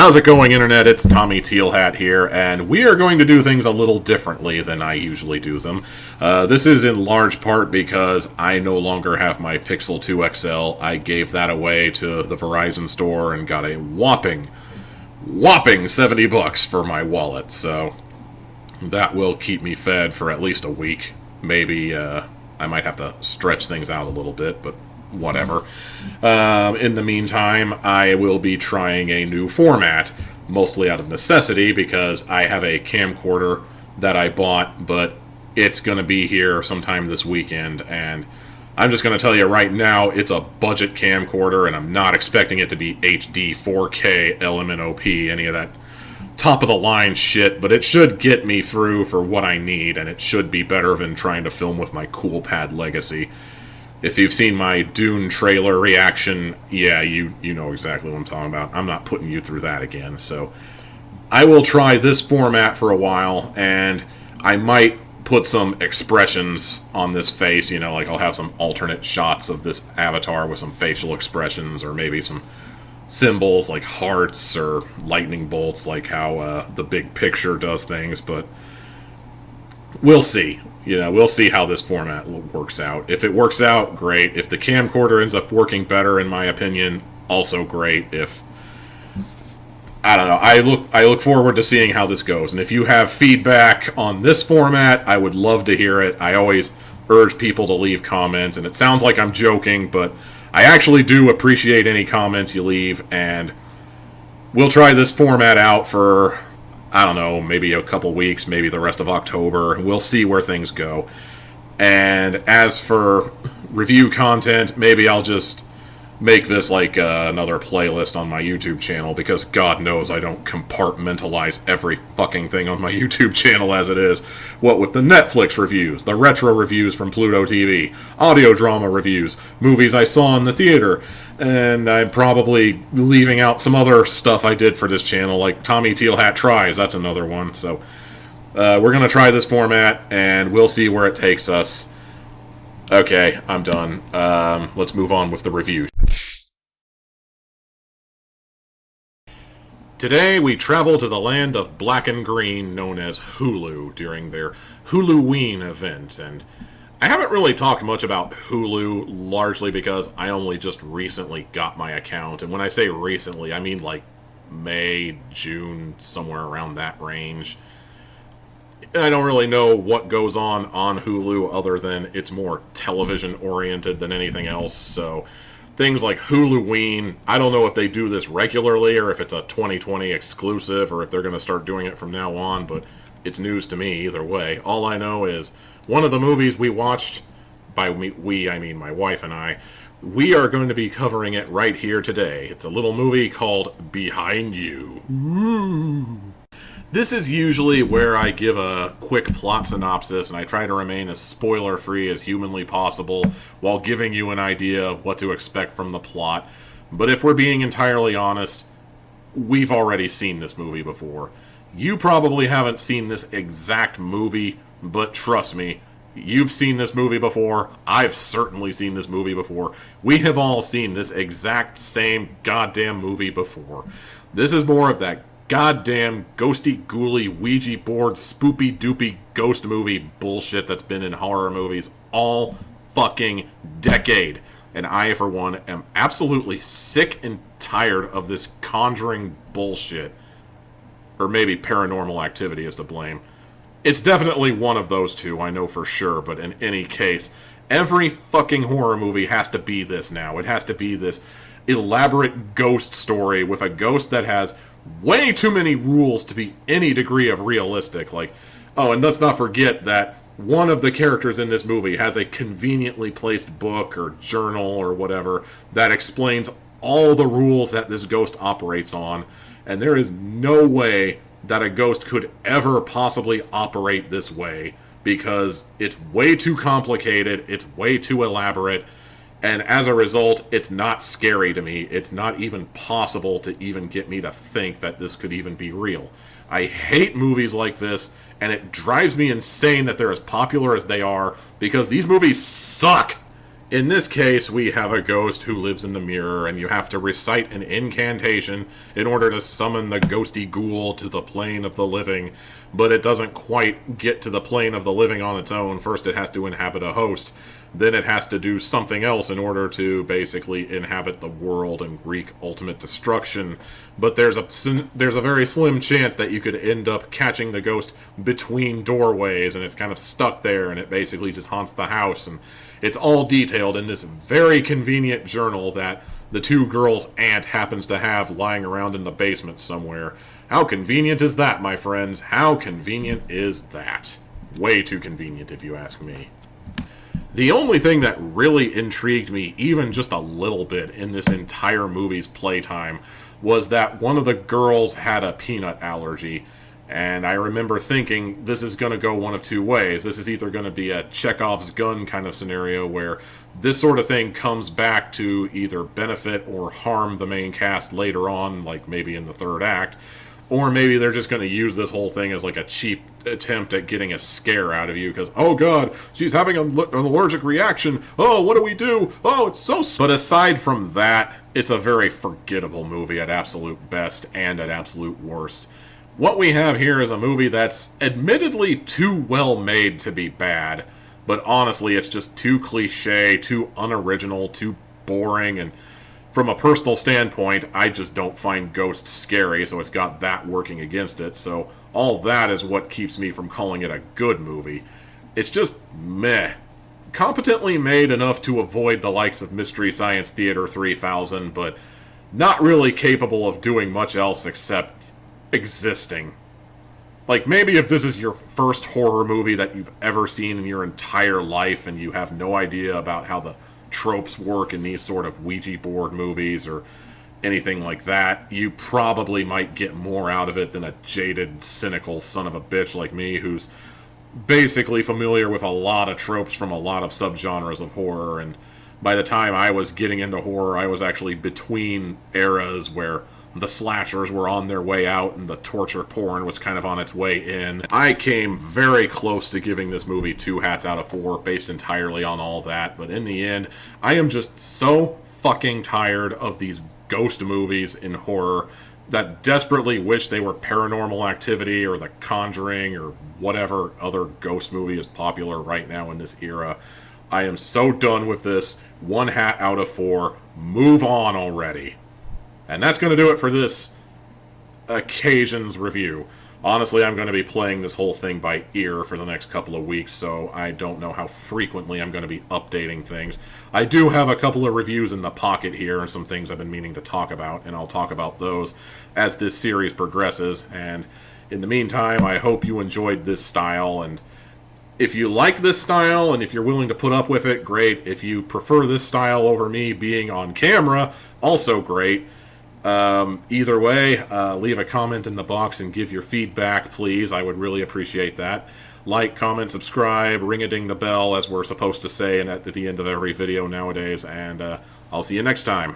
How's it going, Internet? It's Tommy Teal Hat here, and we are going to do things a little differently than I usually do them. This is in large part because I no longer have my Pixel 2 XL. I gave that away to the Verizon store and got a whopping $70 for my wallet, so that will keep me fed for at least a week. Maybe I might have to stretch things out a little bit, but whatever. In the meantime, I will be trying a new format, mostly out of necessity, because I have a camcorder that I bought, but it's going to be here sometime this weekend, and I'm just going to tell you right now, it's a budget camcorder, and I'm not expecting it to be HD, 4K, LMNOP, any of that top-of-the-line shit, but it should get me through for what I need, and it should be better than trying to film with my Coolpad Legacy. If you've seen my Dune trailer reaction, yeah, you know exactly what I'm talking about. I'm not putting you through that again. So I will try this format for a while, and I might put some expressions on this face. You know, like I'll have some alternate shots of this avatar with some facial expressions, or maybe some symbols like hearts or lightning bolts, like how the big picture does things. But we'll see. You know, we'll see how this format works out. If it works out, great. If the camcorder ends up working better, in my opinion, also great. If I don't know, I look forward to seeing how this goes. And if you have feedback on this format, I would love to hear it. I always urge people to leave comments, and it sounds like I'm joking, but I actually do appreciate any comments you leave, and we'll try this format out for, I don't know, maybe a couple weeks, maybe the rest of October. We'll see where things go. And as for review content, maybe I'll just make this like another playlist on my YouTube channel, because God knows I don't compartmentalize every fucking thing on my YouTube channel as it is. What with the Netflix reviews, the retro reviews from Pluto TV, audio drama reviews, movies I saw in the theater, and I'm probably leaving out some other stuff I did for this channel, like Tommy Teal Hat Tries. That's another one. So we're going to try this format, and we'll see where it takes us. Okay, I'm done. Let's move on with the review. Today we travel to the land of black and green, known as Hulu, during their Huluween event. And I haven't really talked much about Hulu, largely because I only just recently got my account. And when I say recently, I mean like May, June, somewhere around that range. I don't really know what goes on Hulu other than it's more television-oriented than anything else, so things like Huluween, I don't know if they do this regularly or if it's a 2020 exclusive or if they're going to start doing it from now on, but it's news to me either way. All I know is one of the movies we watched, by we, I mean my wife and I, we are going to be covering it right here today. It's a little movie called Behind You. Ooh. This is usually where I give a quick plot synopsis, and I try to remain as spoiler-free as humanly possible while giving you an idea of what to expect from the plot. But if we're being entirely honest, we've already seen this movie before. You probably haven't seen this exact movie, but trust me, you've seen this movie before. I've certainly seen this movie before. We have all seen this exact same goddamn movie before. This is more of that goddamn ghosty, ghouly, Ouija board, spoopy, doopy ghost movie bullshit that's been in horror movies all fucking decade. And I, for one, am absolutely sick and tired of this Conjuring bullshit. Or maybe Paranormal Activity is to blame. It's definitely one of those two, I know for sure, but in any case, every fucking horror movie has to be this now. It has to be this elaborate ghost story with a ghost that has way too many rules to be any degree of realistic. Like, oh, and let's not forget that one of the characters in this movie has a conveniently placed book or journal or whatever that explains all the rules that this ghost operates on, and there is no way that a ghost could ever possibly operate this way, because it's way too complicated, it's way too elaborate, and as a result, it's not scary to me. It's not even possible to even get me to think that this could even be real. I hate movies like this, and it drives me insane that they're as popular as they are, because these movies suck. In this case, we have a ghost who lives in the mirror, and you have to recite an incantation in order to summon the ghosty ghoul to the plane of the living, but it doesn't quite get to the plane of the living on its own. First, it has to inhabit a host. Then it has to do something else in order to basically inhabit the world and wreak ultimate destruction. But there's a very slim chance that you could end up catching the ghost between doorways, and it's kind of stuck there, and it basically just haunts the house. And it's all detailed in this very convenient journal that the two girls' aunt happens to have lying around in the basement somewhere. How convenient is that, my friends? How convenient is that? Way too convenient, if you ask me. The only thing that really intrigued me, even just a little bit, in this entire movie's playtime was that one of the girls had a peanut allergy. And I remember thinking, this is going to go one of two ways. This is either going to be a Chekhov's gun kind of scenario where this sort of thing comes back to either benefit or harm the main cast later on, like maybe in the third act. Or maybe they're just going to use this whole thing as like a cheap attempt at getting a scare out of you because, oh god, she's having an allergic reaction. Oh, what do we do? Oh, it's so... But aside from that, it's a very forgettable movie at absolute best and at absolute worst. What we have here is a movie that's admittedly too well made to be bad, but honestly, it's just too cliche, too unoriginal, too boring, and from a personal standpoint, I just don't find ghosts scary, so it's got that working against it, so all that is what keeps me from calling it a good movie. It's just meh. Competently made enough to avoid the likes of Mystery Science Theater 3000, but not really capable of doing much else except existing. Like, maybe if this is your first horror movie that you've ever seen in your entire life and you have no idea about how the tropes work in these sort of Ouija board movies or anything like that, you probably might get more out of it than a jaded, cynical son of a bitch like me who's basically familiar with a lot of tropes from a lot of subgenres of horror. And by the time I was getting into horror, I was actually between eras where the slashers were on their way out and the torture porn was kind of on its way in. I came very close to giving this movie 2 hats out of 4 based entirely on all that, but in the end, I am just so fucking tired of these ghost movies in horror that desperately wish they were Paranormal Activity or The Conjuring or whatever other ghost movie is popular right now in this era. I am so done with this. 1 hat out of 4. Move on already. And that's going to do it for this occasion's review. Honestly, I'm going to be playing this whole thing by ear for the next couple of weeks, so I don't know how frequently I'm going to be updating things. I do have a couple of reviews in the pocket here and some things I've been meaning to talk about, and I'll talk about those as this series progresses. And in the meantime, I hope you enjoyed this style, and if you like this style and if you're willing to put up with it, great. If you prefer this style over me being on camera, also great. Either way, leave a comment in the box and give your feedback, please. I would really appreciate that. Like, comment, subscribe, ring-a-ding the bell, as we're supposed to say at the end of every video nowadays, and I'll see you next time.